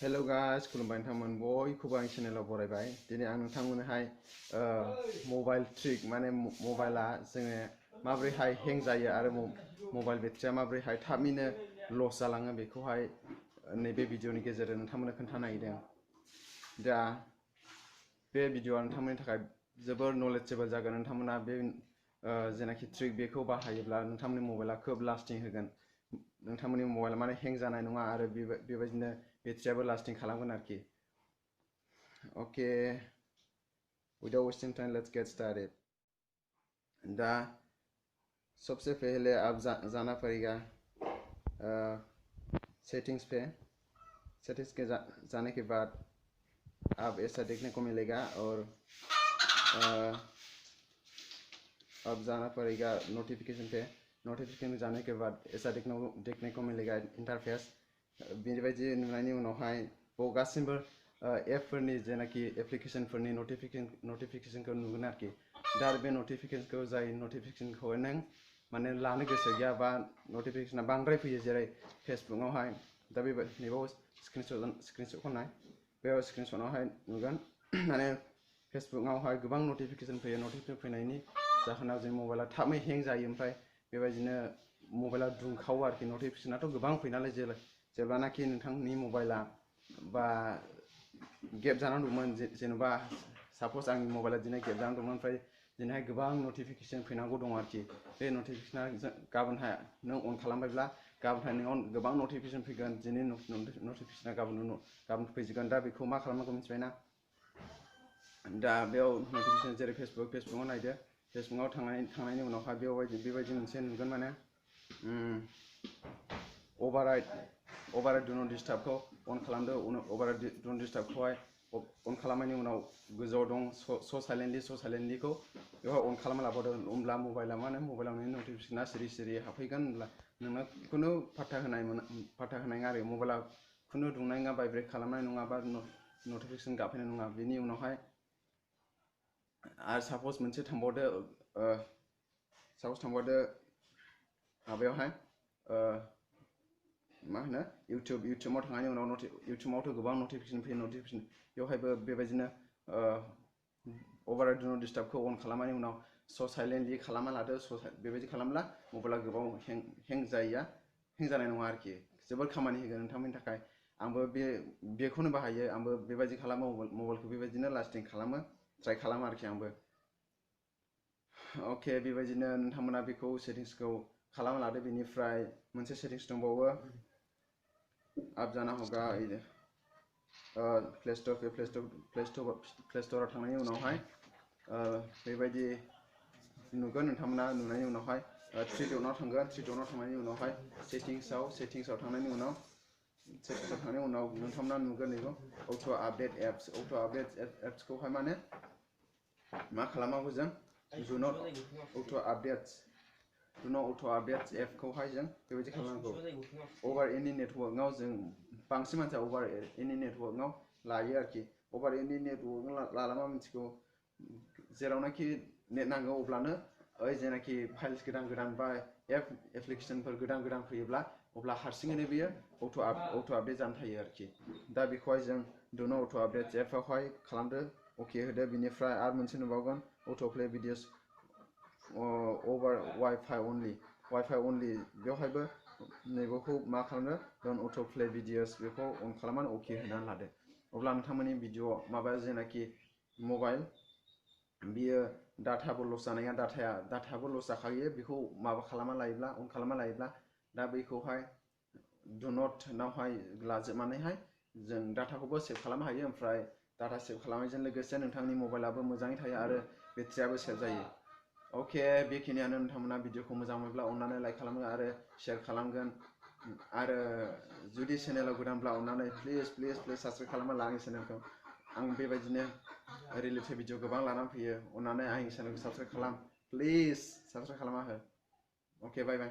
Hello guys, खुलुमबाय नोंथांमोन बयखौबो आं चेनेलाव बरायबाय। दिनै आं नोंथांमोननोहाय मबाइल ट्रिक माने मबाइला जोङो माबोरैहाय हें जायो आरो मबाइल बेटारिया माबोरैहाय थाबैनो लस जालाङो बेखौहाय नैबे भिडिअनि गेजेरजों नोंथांमोननो खोन्थानो नागिरदों। दा बे भिडिअआ नोंथांमोननि थाखाय जोबोर नलेजेबल जागोन। नोंथांमोना बे जेनाखि ट्रिक बेखौ बाहायोब्ला नोंथांमोननि मबाइला खोब लास्टिं होगोन। नोंथांमोननि मबाइला माने हें जानाय नङा आरो बेबायदिनो बेटारियाबो लास्टिं खालामगोन आरोखि। Okay, without wasting time, let's get started. दा सबसे पहले आप जाना पड़ेगा सेटिंग्स पे। सेटिंग्स के जाने के बाद आप ऐसा देखने को मिलेगा और अब जाना पड़ेगा नोटिफिकेशन पे। नोटिफिकेशन जाने के बाद ऐसा देखने को मिलेगा इंटरफेस। बेबायदि नुनायनि उनावहाय गासिबो एपफोरनि जेनाखि एप्लिकेशनफोरनि नोटिफिकेशनखौ नुगोन आरोखि। दा बे नोटिफिकेशनखौ जाय नोटिफिकेशनखौ नों माने लानो गोसो गैया बा नोटिफिकेशना बांद्राय फैयो, जेरै फेसबुकआवहाय दा नैबाव स्क्रिनशटखौ नाय। बे स्क्रिनशटआवहाय नुगोन माने फेसबुकआवहाय गोबां नोटिफिकेशन फैयो। नोटिफिकेशन फैनायनि जाहोनाव जों मबाइला थाबै हें जायो, ओमफ्राय बेबायदिनो मबाइला दुंखावो आरोखि। नोटिफिकेशनाथ' गोबां फैयो नालाय जेब्लानाखि नोंथांनि मबाइला बा गेप जानानै दंमोन, जेनेबा साप'ज आंनि मबाइला दिनै गेप जानानै दंमोन, ओमफ्राय दिनैहाय गोबां नोटिफिकेशन फैनांगौ दं आरोखि। बे नोटिफिकेशना गाबोनहाय नों अन खालामबायब्ला गाबोनहाय नोंनाव गोबां नोटिफिकेशन फैगोन। दिनै नोटिफिकेशना गाबोन फैजोबगोन। दा बेखौ मा खालामनांगौ मिथिबायना? दा बेयाव नोटिफिकेशन जेरै फेसबुकआव नायदो। फेसबुकआव थांनायनि उनावहाय बेबायदि मोनसे नुगोन माने अभारराइड डु नट डिस्टार्बखौ अन खालामदो। अभारराइड डु नट डिस्टार्बखौहाय अन खालामनायनि उनाव गोजौआव दं स' साइलेन्टलिखौ बेवहाय अन खालामना लाबावदो। होमब्ला मबाइला मा होनो, मबाइलाव नोंनि नोटिफिकेशना सिरि हाबफैगोन। होमब्ला नोंना खुनु पात्ता होनाय नङा आरो। मबाइला खुनु दुंनाय नङा, भाइब्रेट खालामनाय नङा बा नोटिफिकेशन गाबफैनाय नङा। बेनि उनावहाय आरो साप'ज मोनसे थांबावदो माबायावहाय मा होनो इउटुबाव थांनायनि उनाव इउटुबावथ' गोबां नोटिफिकेशन फैयो। नोटिफिकेशन बेवहायबो बेबायदिनो अभारराइड डु नट डिस्टार्बखौ अन खालामनायनि उनाव स' साइलेन्टलि खालामना लादो। बेबायदि खालामब्ला मबाइला गोबाव हें जानाय नङा आरोखि। जोबोर खामानि होगोन नोंथांमोननि थाखाय। आंबो बेखौनो बाहायो। आंबो बेबायदि खालामो, मबाइलखौ बेबायदिनो लास्टिं खालामो, ट्राइ खालामो आरोखि आंबो। अके, बेबायदिनो नोंथांमोना बेखौ सेटिंसखौ खालामना लादो। बेनिफ्राय मोनसे सेटिंस दंबावो, आप जाना होगा प्ले स्ट'राव थांनायनि उनावहाय बेबायदि नुगोन। नोंथांमोना नुनायनि उनावहाय थ्रि डटआव थांगोन। थ्रि डटआव थांनायनि उनावहाय सेटिंसआव थांनायनि उनाव नोंथांमोना नुगोन नैबो अट' आपडेट एप्सखौहाय माने मा खालामाबो जों डु नट अट' आपडेट्स एपखौहाय जों बेबायदि खालामनांगौ। अभार एनि नेटवर्कआव जों बांसिन मानसिया अभार एनि नेटवर्कआव लायो आरोखि। अभार एनि नेटवर्कआव लालामा मिथिगौ, जेरावनाखि नेट नांगौ अब्लानो जेनाखि फाइल्स गोदान बा एप्लिकेशनफोर गोदान फैयोब्ला अब्ला हारसिङैनो बियो अट' आपडेट जानो थायो आरोखि। दा बेखौहाय जों डु नट अट' आपडेट एपआवहाय खालामदो, अके होदो। बिनिफ्राय आरो मोनसे नुबावगोन अट' प्ले भिडिअस अभार वाइफाइ अनलि बेवहायबो नैबेखौ मा खालामदो, डन अट' प्ले भिडिअस बेखौ अन खालामनानै अके होनानै लादो। अब्ला नोंथांमोननि भिडिअ माबा जेनाखि मबाइल बियो डाटाबो लस जानाया डाटाबो लस जाखायो। बेखौ माबा खालामना लायोब्ला, अन खालामना लायोब्ला, दा बेखौहाय डु नट नावहाय लाजोबनानैहाय जों डाटाखौबो सेभ खालामनो हायो। ओमफ्राय डाटा सेभ खालामनायजों लोगोसे नोंथांनि मबाइलाबो मोजाङै थायो आरो बेटारियाबो सेभ जायो। अके, बेखिनियानो। नोंथांमोना भिडिअखौ मोजां मोनोब्ला अननानै लाइक खालामो आरो शेयार खालामगोन। आरो जुदि चेनेलाव गोदानब्ला अननानै प्लिज साबस्क्राइब खालामना ला आंनि चेनेलखौ। आं बेबायदिनो रिलेटेड भिडिअ गोबां लानानै फैयो। अननानै आंनि चेनेलखौ साबस्क्राइब खालाम, प्लिज साबस्क्राइब खालामना हो। अके, बाय बाय।